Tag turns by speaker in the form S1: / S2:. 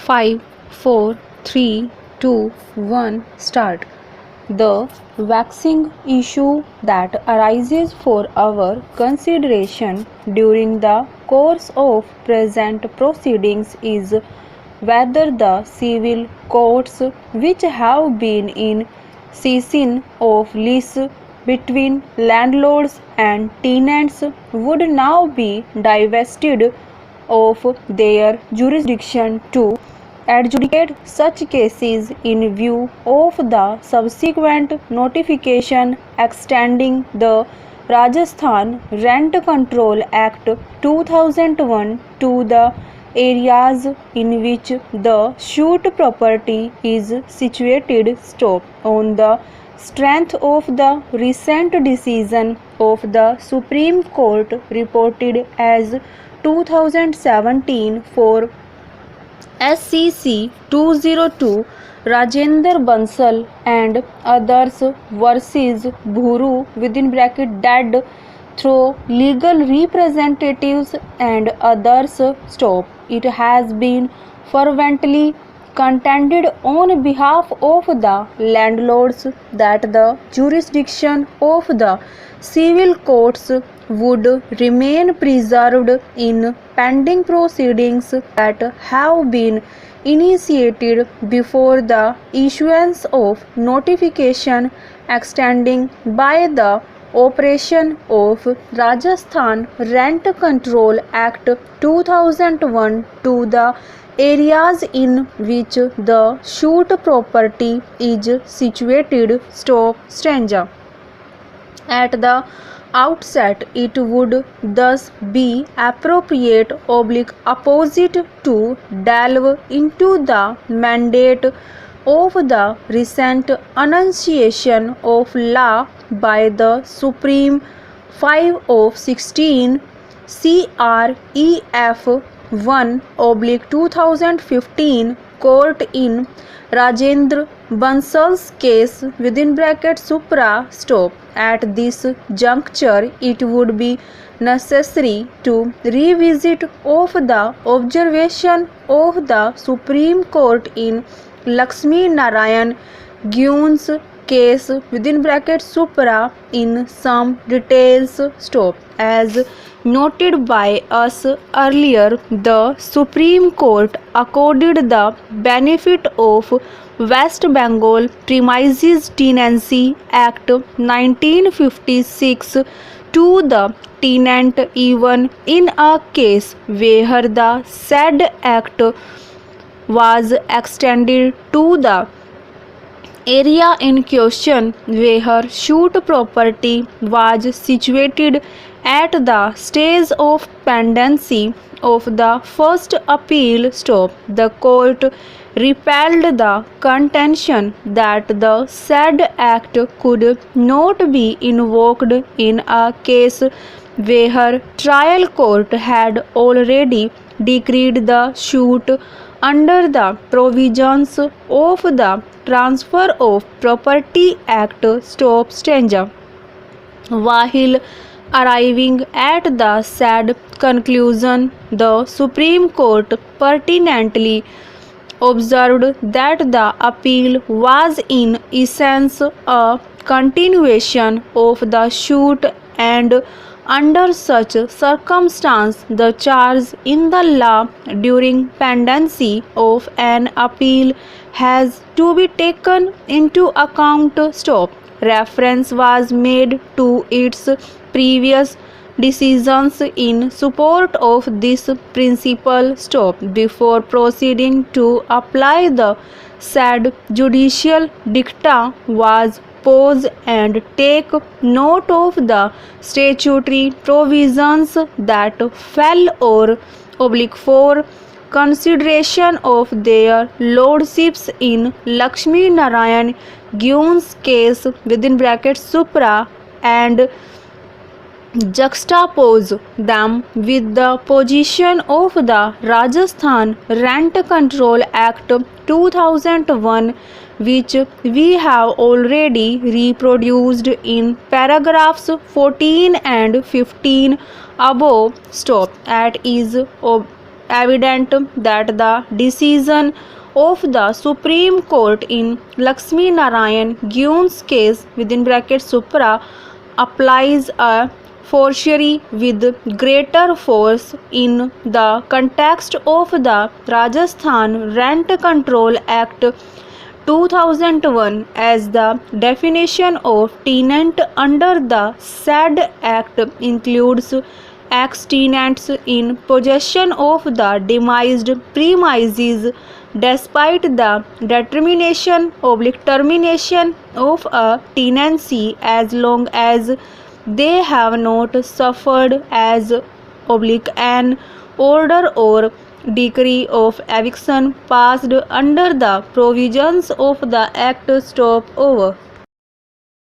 S1: 5, 4, 3, 2, 1, start. The vexing issue that arises for our consideration during the course of present proceedings is whether the civil courts which have been in cessation of lease between landlords and tenants would now be divested of their jurisdiction to adjudicate such cases in view of the subsequent notification extending the Rajasthan Rent Control Act 2001 to the areas in which the suit property is situated. Stop. On the strength of the recent decision of the Supreme Court reported as 2017 for SCC 202 Rajendra Bansal and others versus Bhuru (dead) through legal representatives and others. Stop. It has been fervently contended on behalf of the landlords that the jurisdiction of the civil courts would remain preserved in pending proceedings that have been initiated before the issuance of notification extending by the operation of Rajasthan Rent Control Act 2001 to the areas in which the suit property is situated. Stop. Stanza. At the outset, it would thus be appropriate opposite to delve into the mandate of the recent enunciation of law by the Supreme 5 of 16 CREF 1/2015 Court in Rajendra Bansal's case (supra). Stop. At this juncture, it would be necessary to revisit of the observation of the Supreme Court in Lakshmi Narayan Guin's case (supra) in some details. Stop. As noted by us earlier, the Supreme Court accorded the benefit of West Bengal Premises Tenancy Act 1956 to the tenant even in a case where the said act was extended to the area in question where suit property was situated at the stage of pendency of the first appeal. Stop. The court repelled the contention that the said act could not be invoked in a case where trial court had already decreed the suit under the provisions of the Transfer of Property Act. Stop. Stanza. While arriving at the said conclusion, the Supreme Court pertinently observed that the appeal was in essence a continuation of the suit, and under such circumstance the charge in the law during pendency of an appeal has to be taken into account. Stop. Reference was made to its previous decisions in support of this principle. Stop. Before proceeding to apply the said judicial dicta was pause and take note of the statutory provisions that fell or for consideration of their lordships in Lakshmi Narayan Guin's case (supra) and juxtapose them with the position of the Rajasthan Rent Control Act 2001, which we have already reproduced in paragraphs 14 and 15 above. Stop. At is evident that the decision of the Supreme Court in Lakshmi Narayan Gyun's case (Supra) applies a fortiori with greater force in the context of the Rajasthan Rent Control Act 2001, as the definition of tenant under the said act includes ex-tenants in possession of the demised premises despite the termination of a tenancy, as long as they have not suffered as an order or decree of eviction passed under the provisions of the act. Stop over.